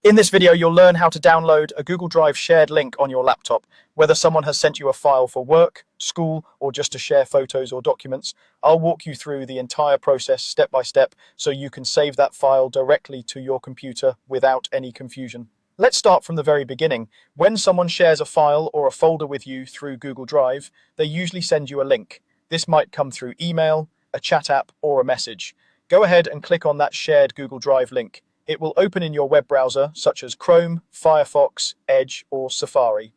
In this video, you'll learn how to download a Google Drive shared link on your laptop. Whether someone has sent you a file for work, school, or just to share photos or documents, I'll walk you through the entire process step by step so you can save that file directly to your computer without any confusion. Let's start from the very beginning. When someone shares a file or a folder with you through Google Drive, they usually send you a link. This might come through email, a chat app, or a message. Go ahead and click on that shared Google Drive link. It will open in your web browser, such as Chrome, Firefox, Edge, or Safari.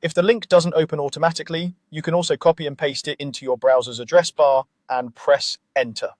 If the link doesn't open automatically, you can also copy and paste it into your browser's address bar and press Enter.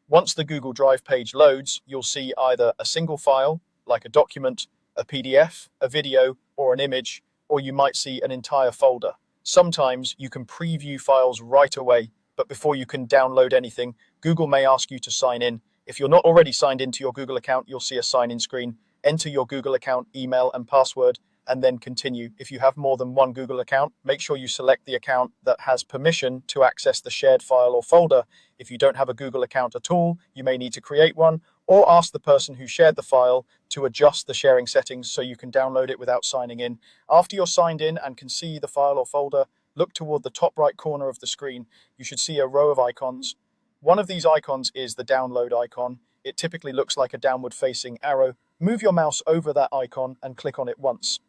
Once the Google Drive page loads, you'll see either a single file, like a document, a PDF, a video, or an image, or you might see an entire folder. Sometimes you can preview files right away, but before you can download anything, Google may ask you to sign in. If you're not already signed into your Google account, you'll see a sign-in screen. Enter your Google account, email, and password, and then continue. If you have more than one Google account, make sure you select the account that has permission to access the shared file or folder. If you don't have a Google account at all, you may need to create one or ask the person who shared the file to adjust the sharing settings so you can download it without signing in. After you're signed in and can see the file or folder, look toward the top right corner of the screen. You should see a row of icons. One of these icons is the download icon. It typically looks like a downward-facing arrow. Move your mouse over that icon and click on it once.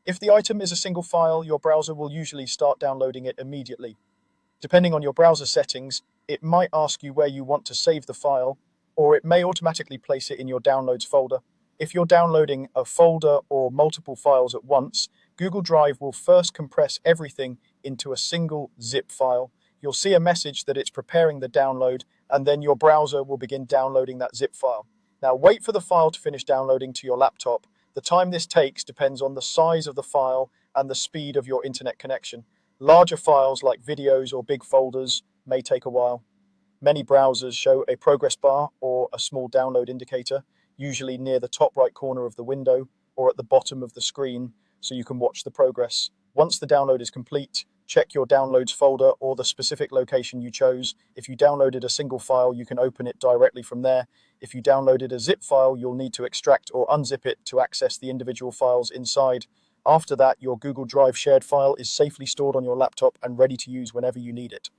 If the item is a single file, your browser will usually start downloading it immediately. Depending on your browser settings, it might ask you where you want to save the file, or it may automatically place it in your Downloads folder. If you're downloading a folder or multiple files at once, Google Drive will first compress everything into a single zip file. You'll see a message that it's preparing the download, and then your browser will begin downloading that zip file. Now wait for the file to finish downloading to your laptop. The time this takes depends on the size of the file and the speed of your internet connection. Larger files like videos or big folders may take a while. Many browsers show a progress bar or a small download indicator, usually near the top right corner of the window or at the bottom of the screen, so you can watch the progress. Once the download is complete, check your downloads folder or the specific location you chose. If you downloaded a single file, you can open it directly from there. If you downloaded a zip file, you'll need to extract or unzip it to access the individual files inside. After that, your Google Drive shared file is safely stored on your laptop and ready to use whenever you need it.